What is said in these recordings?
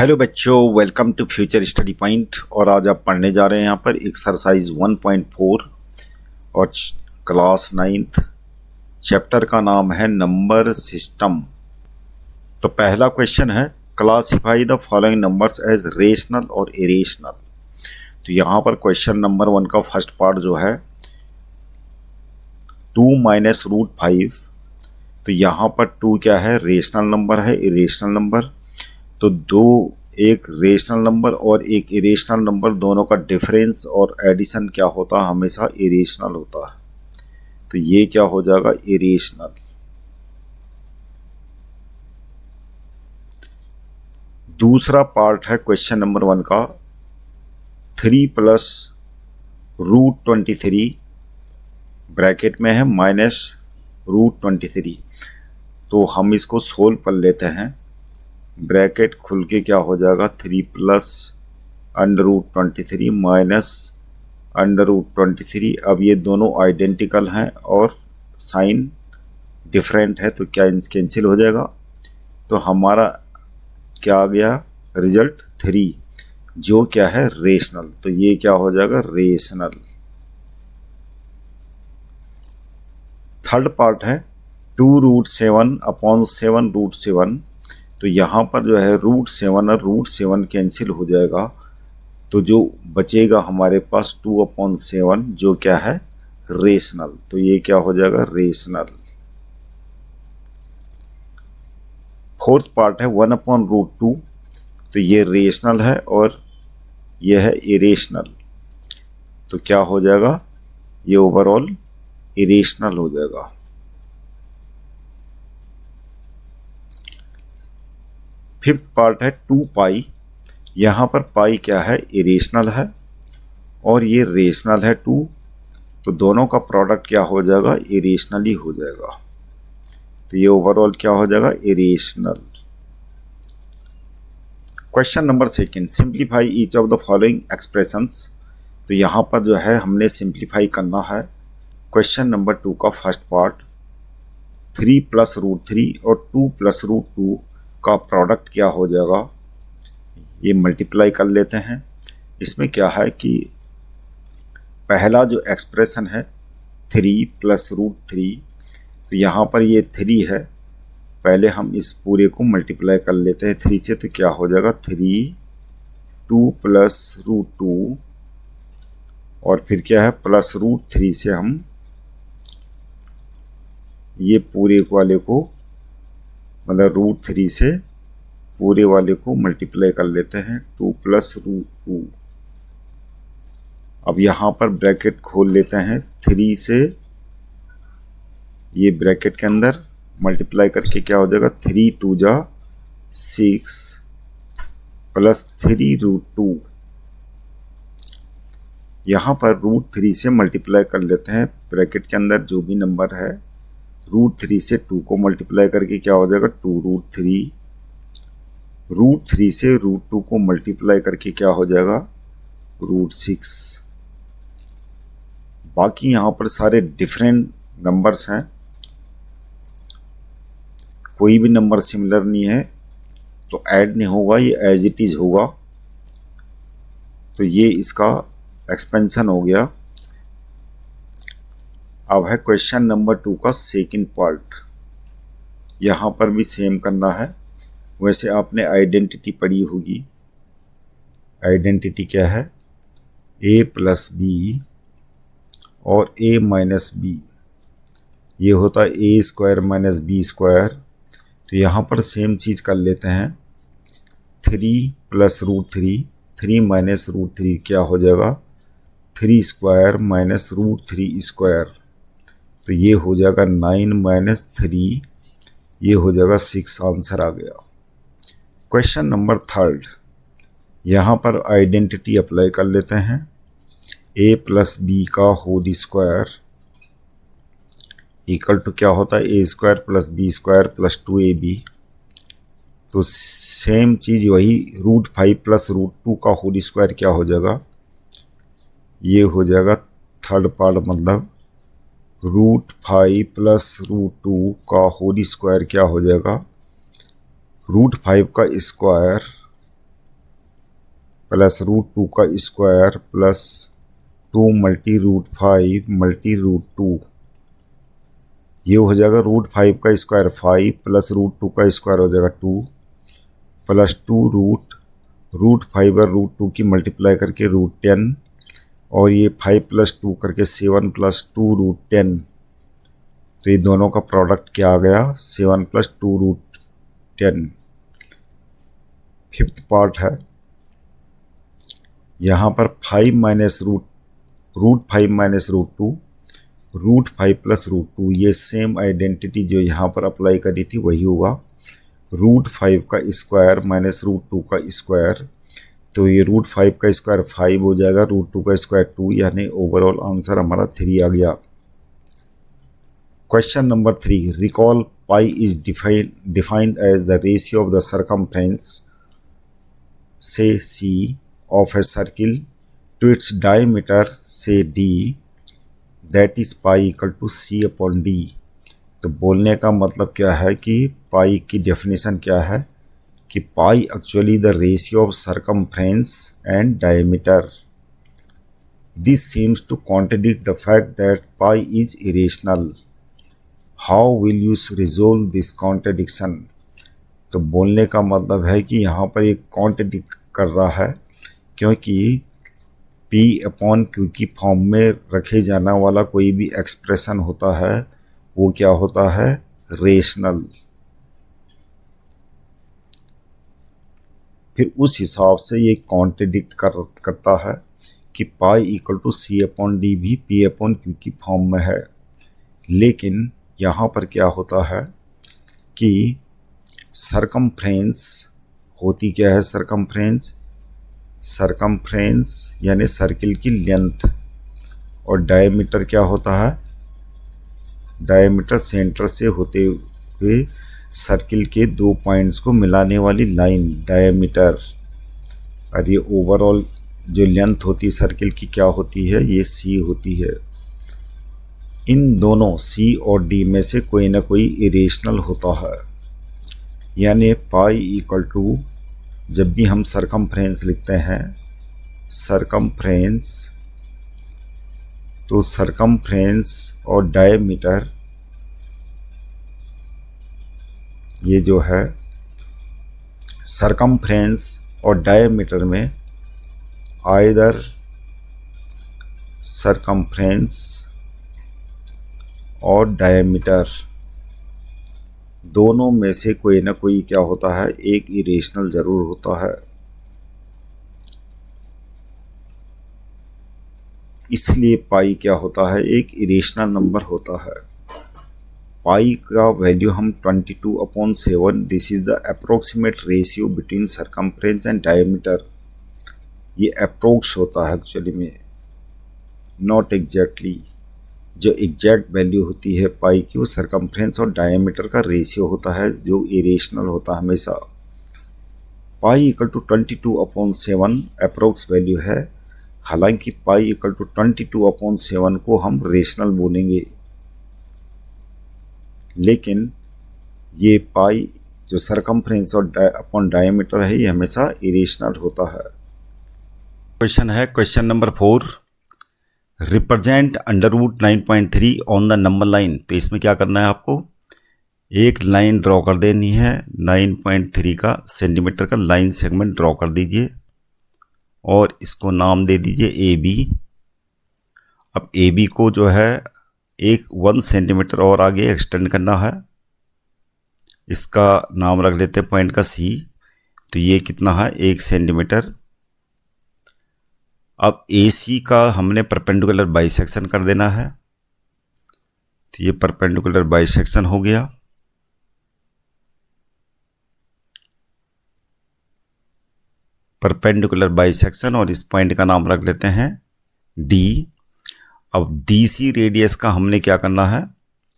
Hello बच्चों, welcome to future study point. और आज आप पढ़ने जा रहे हैं यहाँ पर एक्सरसाइज 1.4 और क्लास 9th। चैप्टर का नाम है नंबर सिस्टम। तो पहला क्वेश्चन है classify the following numbers as rational और इरेशनल। तो यहाँ पर क्वेश्चन नंबर 1 का फर्स्ट पार्ट जो है 2 माइनस रूट 5। तो यहाँ पर 2 क्या है, रेशनल नंबर है, इरेशनल नंबर। तो एक रेशनल नंबर और एक इरेशनल नंबर दोनों का डिफरेंस और एडिशन क्या होता है, हमेशा इरेशनल होता है। तो ये क्या हो जाएगा, इरेशनल। दूसरा पार्ट है क्वेश्चन नंबर 1 का 3 प्लस रूट 23 ब्रैकेट में है माइनस रूट 23। तो हम इसको सोल्व कर लेते हैं। ब्रैकेट खुल के क्या हो जाएगा, 3 plus under root 23 minus under root 23। अब ये दोनों आइडेंटिकल हैं और साइन डिफरेंट है, तो क्या कैंसिल हो जाएगा। तो हमारा क्या आ गया रिजल्ट 3, जो क्या है रेशनल। तो ये क्या हो जाएगा, रेशनल। थर्ड पार्ट है 2 रूट 7 अपॉन 7 रूट 7। तो यहाँ पर जो है रूट 7 और रूट 7 कैंसिल हो जाएगा। तो जो बचेगा हमारे पास 2 अपॉन 7, जो क्या है रेशनल। तो ये क्या हो जाएगा, रेशनल। फोर्थ पार्ट है 1 अपॉन रूट 2। तो ये रेशनल है और ये है इरेशनल। तो क्या हो जाएगा, ये ओवरऑल इरेशनल हो जाएगा। फिफ्थ पार्ट है 2 पाई। यहाँ पर पाई क्या है, इरेशनल है और ये रेशनल है 2। तो दोनों का प्रोडक्ट क्या हो जाएगा, इरेशनल ही हो जाएगा। तो ये ओवरऑल क्या हो जाएगा, irrational. Question number 2, simplify each of the following expressions. तो यहाँ पर जो है हमने सिंप्लीफाई करना है क्वेश्चन नंबर 2 का फर्स्ट पार्ट 3 प्लस रूट 3 और 2 प्लस रूट 2 का प्रोडक्ट क्या हो जाएगा, ये मल्टीप्लाई कर लेते हैं। इसमें क्या है कि पहला जो एक्सप्रेशन है 3 प्लस रूट 3, तो यहाँ पर ये 3 है। पहले हम इस पूरे को मल्टीप्लाई कर लेते हैं 3 से। तो क्या हो जाएगा 3, 2 प्लस रूट 2 और फिर क्या है प्लस रूट 3 से हम ये पूरे वाले को, मतलब रूट 3 से पूरे वाले को मल्टीप्लाई कर लेते हैं 2 प्लस रूट 2। अब यहाँ पर ब्रैकेट खोल लेते हैं 3 से, ये ब्रैकेट के अंदर मल्टीप्लाई करके क्या हो जाएगा 3 2 जा 6 प्लस 3 रूट 2। यहाँ पर रूट 3 से मल्टीप्लाई कर लेते हैं ब्रैकेट के अंदर जो भी नंबर है। रूट 3 से 2 को मल्टीप्लाई करके क्या हो जाएगा 2 रूट 3। रूट 3 से रूट 2 को मल्टीप्लाई करके क्या हो जाएगा रूट 6। बाकी यहाँ पर सारे डिफरेंट नंबर्स हैं, कोई भी नंबर सिमिलर नहीं है तो ऐड नहीं होगा, ये एज इट इज होगा। तो ये इसका एक्सपेंशन हो गया। अब है क्वेश्चन नंबर 2 का सेकंड पार्ट। यहाँ पर भी सेम करना है। वैसे आपने आइडेंटिटी पढ़ी होगी। आइडेंटिटी क्या है, a प्लस बी और a माइनस बी, ये होता है a square minus b square. तो यहाँ पर सेम चीज़ कर लेते हैं 3 प्लस रूट 3, 3 माइनस रूट 3 क्या हो जाएगा 3 स्क्वायर माइनस रूट 3 स्क्वायर। तो ये हो जाएगा 9 माइनस 3, ये हो जाएगा 6। आंसर आ गया। क्वेश्चन नंबर 3, यहाँ पर आइडेंटिटी अप्लाई कर लेते हैं a प्लस बी का होल स्क्वायर इक्वल टू क्या होता है a square plus b square plus 2ab। तो सेम चीज़ वही रूट 5 प्लस रूट 2 का होल स्क्वायर क्या हो जाएगा, ये हो जाएगा थर्ड पार्ट, मतलब रूट 5 प्लस रूट 2 का होल स्क्वायर क्या हो जाएगा रूट 5 का स्क्वायर प्लस √2 का स्क्वायर प्लस 2 मल्टी √5 मल्टी √2, ये हो जाएगा √5 का स्क्वायर 5 प्लस √2 का स्क्वायर हो जाएगा 2 प्लस 2 √5 और √2 की मल्टीप्लाई करके √10, और ये 5 प्लस 2 करके 7 प्लस 2 √10, तो ये दोनों का प्रोडक्ट क्या आ गया 7 प्लस 2 √10। फिफ्थ पार्ट है, यहाँ पर 5 माइनस √5 माइनस √2 √5 प्लस √2, ये सेम आइडेंटिटी जो यहाँ पर अप्लाई करी थी वही होगा। √5 का स्क्वायर माइनस √2 का स्क्वायर, तो ये √5 का स्क्वायर 5 हो जाएगा, √2 का स्क्वायर 2, यानी ओवरऑल आंसर हमारा 3 आ गया। Question number 3, recall pi is defined as the ratio of the circumference से C of a circle to its diameter से D, that is pi equal to C upon D। तो बोलने का मतलब क्या है कि पाई की डेफिनेशन क्या है कि pi actually the ratio of circumference and diameter. This seems to contradict the fact that pi is irrational. How will you resolve this contradiction. तो बोलने का मतलब है कि यहाँ पर एक कॉन्ट्रडिक्ट कर रहा है, क्योंकि P अपॉन Q की फॉर्म में रखे जाने वाला कोई भी एक्सप्रेशन होता है वो क्या होता है, रेशनल। फिर उस हिसाब से ये कॉन्ट्रडिक्ट करता है कि pi equal to C upon D भी P अपॉन Q की फॉर्म में है। लेकिन यहाँ पर क्या होता है कि सरकमफ्रेंस होती क्या है, सरकमफ्रेंस यानी सर्किल की लेंथ, और डायमीटर क्या होता है, डायमीटर सेंटर से होते हुए सर्किल के 2 पॉइंट्स को मिलाने वाली लाइन डायमीटर, और ये ओवरऑल जो लेंथ होती है सर्किल की क्या होती है, ये C होती है। इन दोनों C और D में से कोई ना कोई इरेशनल होता है, यानी पाई इक्वल टू, जब भी हम सरकमफ्रेंस लिखते हैं सरकमफ्रेंस, तो सरकमफ्रेंस और डायमीटर, ये जो है सरकमफ्रेंस और डायमीटर में आइदर सरकमफ्रेंस और डायमीटर दोनों में से कोई ना कोई क्या होता है, एक इरेशनल जरूर होता है। इसलिए पाई क्या होता है, एक इरेशनल नंबर होता है। पाई का वैल्यू हम 22/7, this is the approximate ratio between circumference and diameter, ये अप्रोक्स होता है एक्चुअली में, नॉट एग्जैक्टली। जो एग्जैक्ट वैल्यू होती है पाई की वो सरकमफ्रेंस और डायमीटर का रेशियो होता है, जो इरेशनल होता है हमेशा। Pi equal to 22/7 approx value है, हालांकि पाई इक्वल टू 22/7 को हम रेशनल बोलेंगे, लेकिन ये पाई जो सरकमफ्रेंस और अपॉन डायमीटर है ये हमेशा इरेशनल होता है। क्वेश्चन है question number 4, represent √9.3 on the number line. तो इसमें क्या करना है आपको, एक लाइन ड्रॉ कर देनी है, 9.3 का सेंटीमीटर का लाइन सेगमेंट ड्रॉ कर दीजिए और इसको नाम दे दीजिए AB। अब AB को जो है 1 सेंटीमीटर और आगे एक्सटेंड करना है, इसका नाम रख लेते हैं पॉइंट का C। तो ये कितना है, 1 सेंटीमीटर। अब AC का हमने परपेंडिकुलर बाइसेक्शन कर देना है, तो ये परपेंडिकुलर बाइसेक्शन हो गया। परपेंडिकुलर बाइसेक्शन, और इस पॉइंट का नाम रख लेते हैं D। अब DC रेडियस का हमने क्या करना है,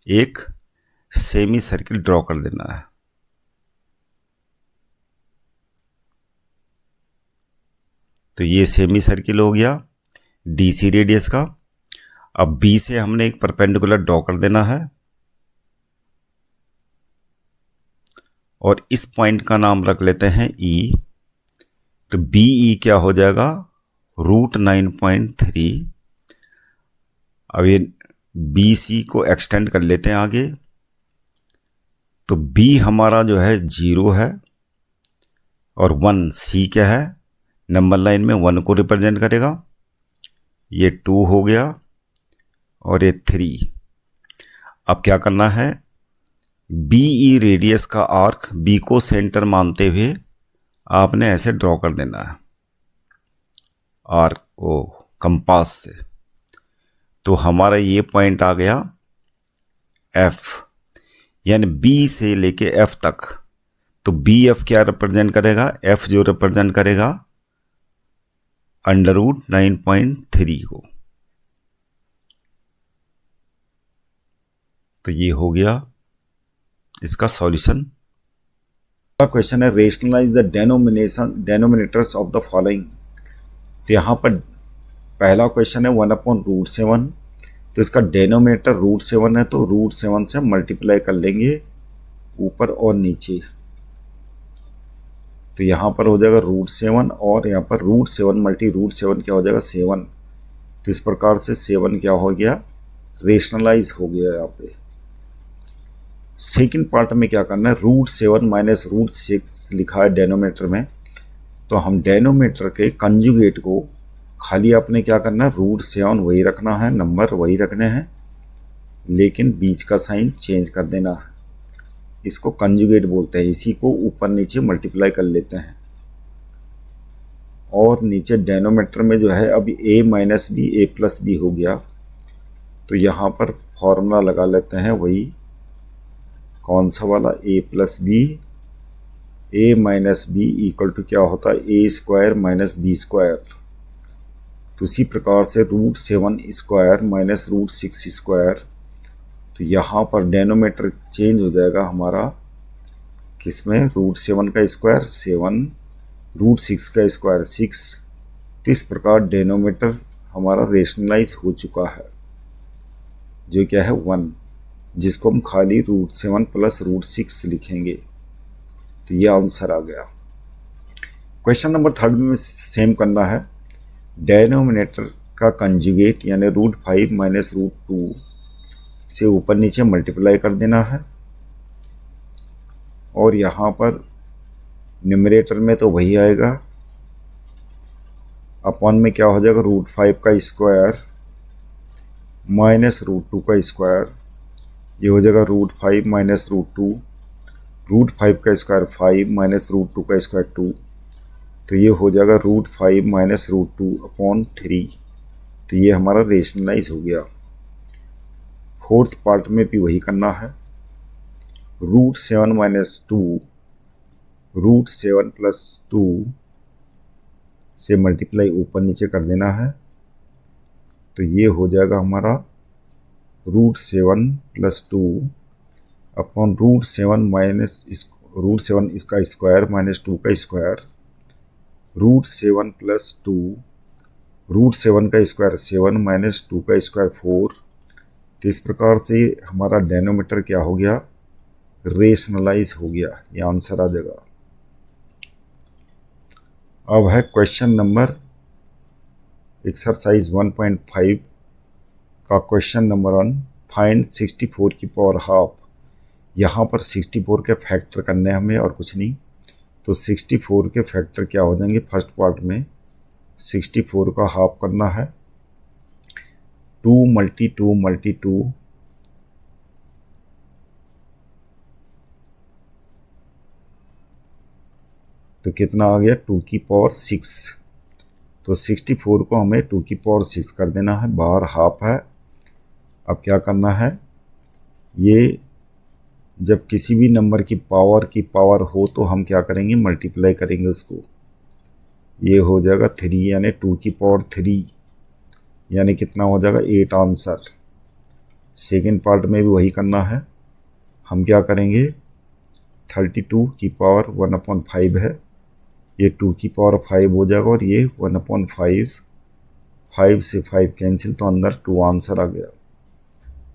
एक सेमी सर्किल ड्रॉ कर देना है। तो ये सेमी सर्किल हो गया DC रेडियस का। अब B से हमने एक परपेंडिकुलर ड्रॉ कर देना है और इस पॉइंट का नाम रख लेते हैं E। तो BE क्या हो जाएगा, √9.3। अब ये BC को एक्सटेंड कर लेते हैं आगे, तो B हमारा जो है 0 है और 1 C क्या है, नंबर लाइन में 1 को रिप्रेजेंट करेगा। ये 2 हो गया और ये 3। अब क्या करना है, BE रेडियस का आर्क B को सेंटर मानते हुए आपने ऐसे ड्रॉ कर देना है आर्क वो कंपास से। तो हमारा ये पॉइंट आ गया F, यानी B से लेके F तक। तो BF क्या रिप्रेजेंट करेगा, F जो रिप्रेजेंट करेगा √9.3 को। तो ये हो गया इसका सॉल्यूशन। क्वेश्चन है rationalise the denominators of the following. तो यहाँ पर पहला क्वेश्चन है 1/√7। तो इसका डेनोमिनेटर √7 है, तो √7 से मल्टीप्लाई कर लेंगे ऊपर और नीचे। तो यहाँ पर हो जाएगा √7 और यहाँ पर √7 मल्टी √7 क्या हो जाएगा 7। तो इस प्रकार से 7 क्या हो गया, रेशनलाइज हो गया। यहाँ पे सेकंड पार्ट में क्या करना है, √7 माइनस √6 लिखा है डेनोमीटर में। तो हम डेनोमीटर के कंजुगेट को खाली आपने क्या करना है, √7 वही रखना है, नंबर वही रखने हैं, लेकिन बीच का साइन चेंज कर देना है। इसको कंजुगेट बोलते हैं। इसी को ऊपर नीचे मल्टीप्लाई कर लेते हैं और नीचे डेनोमीटर में जो है अभी a minus b a plus b हो गया। तो यहाँ पर फॉर्मूला लगा लेते हैं, वही कौन सा वाला, a plus b, a minus b equal to क्या होता है a² माइनस b²। तो उसी प्रकार से √7² माइनस √6²। तो यहाँ पर डेनोमीटर चेंज हो जाएगा हमारा किसमें, √7 का स्क्वायर 7, √6 का स्क्वायर 6। तो इस प्रकार डेनोमीटर हमारा रेशनलाइज हो चुका है, जो क्या है 1, जिसको हम खाली √7 प्लस √6 लिखेंगे। तो ये आंसर आ गया। क्वेश्चन नंबर 3 में सेम करना है। डेनोमिनेटर का कंजुगेट यानी √5 माइनस √2 से ऊपर नीचे मल्टीप्लाई कर देना है और यहाँ पर न्यूमरेटर में तो वही आएगा, अपॉन में क्या हो जाएगा √5 का स्क्वायर माइनस √2 का स्क्वायर। ये हो जाएगा √5 माइनस √2, √5 का स्क्वायर 5 माइनस √2 का स्क्वायर 2। तो ये हो जाएगा √5 माइनस √2 अपॉन 3। तो ये हमारा रेशनलाइज हो गया। फोर्थ पार्ट में भी वही करना है, √7 माइनस 2, √7 प्लस 2 से मल्टीप्लाई ऊपर नीचे कर देना है। तो ये हो जाएगा हमारा √7 प्लस 2 अपॉन √7 माइनस √7 इसका स्क्वायर माइनस 2 का स्क्वायर, √7 प्लस 2, √7 का स्क्वायर 7 माइनस 2 का स्क्वायर 4। तो इस प्रकार से हमारा डेनोमीटर क्या हो गया, रेशनलाइज हो गया। ये आंसर आ जाएगा। अब है क्वेश्चन नंबर एक्सरसाइज 1.5 का क्वेश्चन नंबर 1, फाइंड 64 की पावर हाफ। यहाँ पर 64 के फैक्टर करने हैं हमें और कुछ नहीं। तो 64 के फैक्टर क्या हो जाएंगे, फर्स्ट पार्ट में 64 का हाफ करना है, 2 मल्टी 2 मल्टी 2, तो कितना आ गया 2 की पावर 6। तो 64 को हमें 2 की पावर 6 कर देना है, बाहर हाफ है। अब क्या करना है, ये जब किसी भी नंबर की पावर हो तो हम क्या करेंगे, मल्टीप्लाई करेंगे उसको। ये हो जाएगा 3 यानी 2 की पावर 3 यानी कितना हो जाएगा 8 आंसर। सेकेंड पार्ट में भी वही करना है। हम क्या करेंगे, 32 की पावर 1/5 है, ये 2 की पावर 5 हो जाएगा और ये 1/5, 5 से 5 कैंसिल, तो अंदर 2 आंसर आ गया।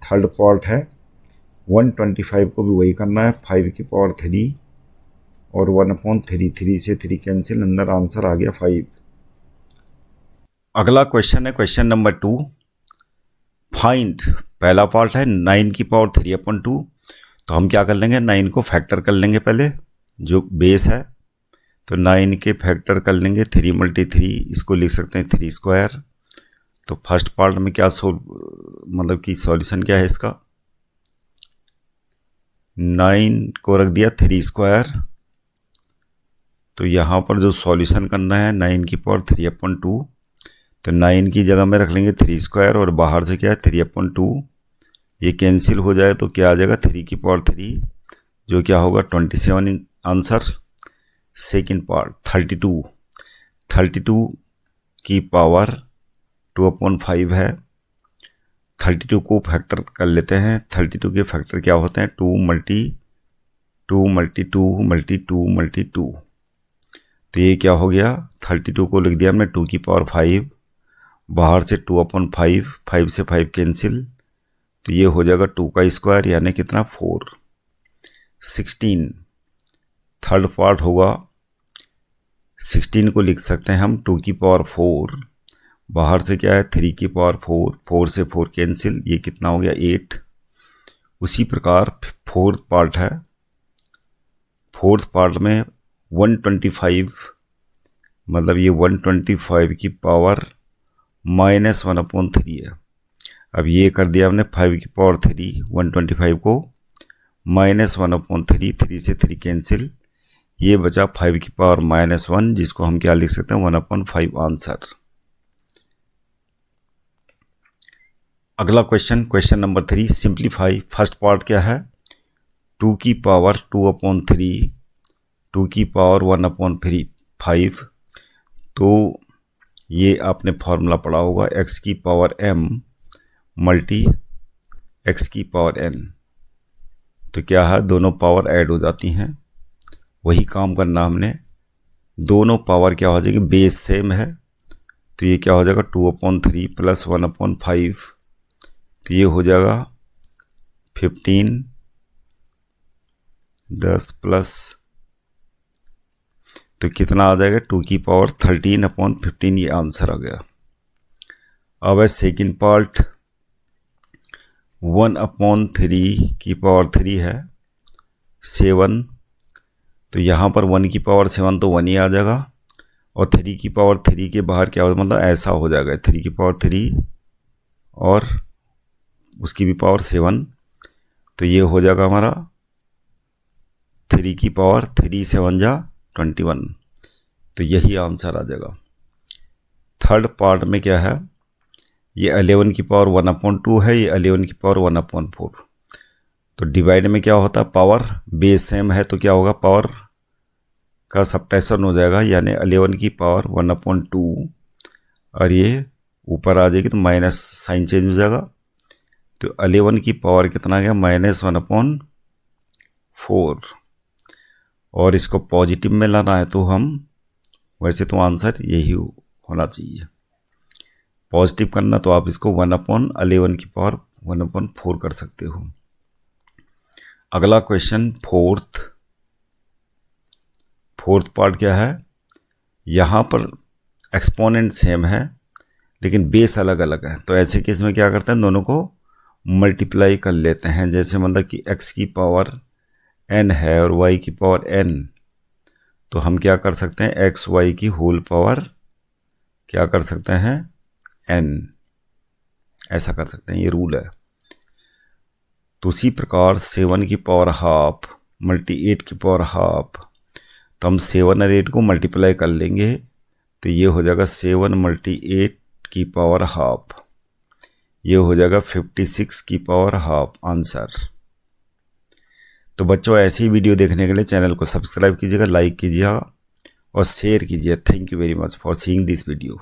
थर्ड पार्ट है 125 को भी वही करना है, 5 की पावर 3 और 1/3, 3 से 3 कैंसिल, अंदर आंसर आ गया 5। अगला क्वेश्चन है क्वेश्चन नंबर 2। फाइंड, पहला पार्ट है 9 की पावर 3/2। तो हम क्या कर लेंगे, 9 को फैक्टर कर लेंगे पहले, जो बेस है। तो 9 के फैक्टर कर लेंगे, 3 × 3, इसको लिख सकते हैं 3 स्क्वायर। तो फर्स्ट पार्ट में क्या मतलब कि सॉल्यूशन क्या है इसका, 9 को रख दिया 3 स्क्वायर। तो यहाँ पर जो सॉल्यूशन करना है 9 की पावर 3/2, तो 9 की जगह में रख लेंगे 3 स्क्वायर, और बाहर से क्या है 3/2, ये कैंसिल हो जाए तो क्या आ जाएगा 3 की पावर 3, जो क्या होगा 27 आंसर। सेकेंड पार्ट 32 की पावर 2/5 है। 32 को फैक्टर कर लेते हैं। 32 के फैक्टर क्या होते हैं, 2 × 2 × 2 × 2 × 2। तो ये क्या हो गया, 32 को लिख दिया हमने 2 की पावर 5, बाहर से 2/5, 5 से 5 कैंसिल, तो ये हो जाएगा 2 का स्क्वायर, यानी कितना 4। 16 थर्ड पार्ट होगा, 16 को लिख सकते हैं हम 2 की पावर 4, बाहर से क्या है 3 की पावर 4, 4 से 4 कैंसिल, ये कितना हो गया 8। उसी प्रकार फोर्थ पार्ट है, फोर्थ पार्ट में 125, मतलब ये 125 की पावर -1/3 है। अब ये कर दिया हमने 5 की पावर 3, 125 को -1/3, 3 से 3 कैंसिल, ये बचा 5 की पावर -1, जिसको हम क्या लिख सकते हैं 1/5 आंसर। अगला question, question number 3, simplify. First part क्या है, 2 की पावर 2/3, 2 की पावर 1/5। तो ये आपने फॉर्मूला पढ़ा होगा, x की पावर m मल्टी x की पावर n। तो क्या है, दोनों पावर ऐड हो जाती हैं, वही काम करना हमने। दोनों पावर क्या हो जाएगी, बेस सेम है, तो ये क्या हो जाएगा 2/3 प्लस 1/5, तो ये हो जाएगा 15, 10 प्लस, तो कितना आ जाएगा 2 की पावर 13/15, ये आंसर आ गया। अब है सेकेंड पार्ट, 1/3 की पावर 3 है 7, तो यहाँ पर 1 की पावर 7 तो 1 ही आ जाएगा, और 3 की पावर 3 के बाहर क्या होगा, मतलब ऐसा हो जाएगा 3 की पावर 3 और उसकी भी पावर 7, तो ये हो जाएगा हमारा 3 की पावर 3 7 जा 21, तो यही आंसर आ जाएगा। थर्ड पार्ट में क्या है, ये 11 की पावर 1/2 है, ये 11 की पावर 1/4। तो डिवाइड में क्या होता है, पावर बेस सेम है, तो क्या होगा पावर का सब्ट्रैक्शन हो जाएगा, यानी 11 की पावर 1/2, और ये ऊपर आ जाएगी तो माइनस साइन चेंज हो जाएगा। तो 11 की पावर कितना गया, -1/4, और इसको पॉजिटिव में लाना है तो हम, वैसे तो आंसर यही होना चाहिए, पॉजिटिव करना, तो आप इसको 1/11 की पावर 1/4 कर सकते हो। अगला क्वेश्चन फोर्थ पार्ट क्या है, यहाँ पर एक्सपोनेंट सेम है लेकिन बेस अलग अलग है, तो ऐसे केस में क्या करते हैं, दोनों को मल्टीप्लाई कर लेते हैं। जैसे मतलब कि x की पावर n है और y की पावर n, तो हम क्या कर सकते हैं, x y की होल पावर क्या कर सकते हैं n, ऐसा कर सकते हैं, ये रूल है। तो उसी प्रकार 7 की पावर हाफ मल्टी 8 की पावर हाफ, तो हम 7 और 8 को मल्टीप्लाई कर लेंगे, तो ये हो जाएगा 7 × 8 की पावर हाफ, ये हो जाएगा 56 की पावर हाफ आंसर। तो बच्चों, ऐसी वीडियो देखने के लिए चैनल को सब्सक्राइब कीजिएगा, लाइक कीजिएगा और शेयर कीजिए। Thank you very much for seeing this video.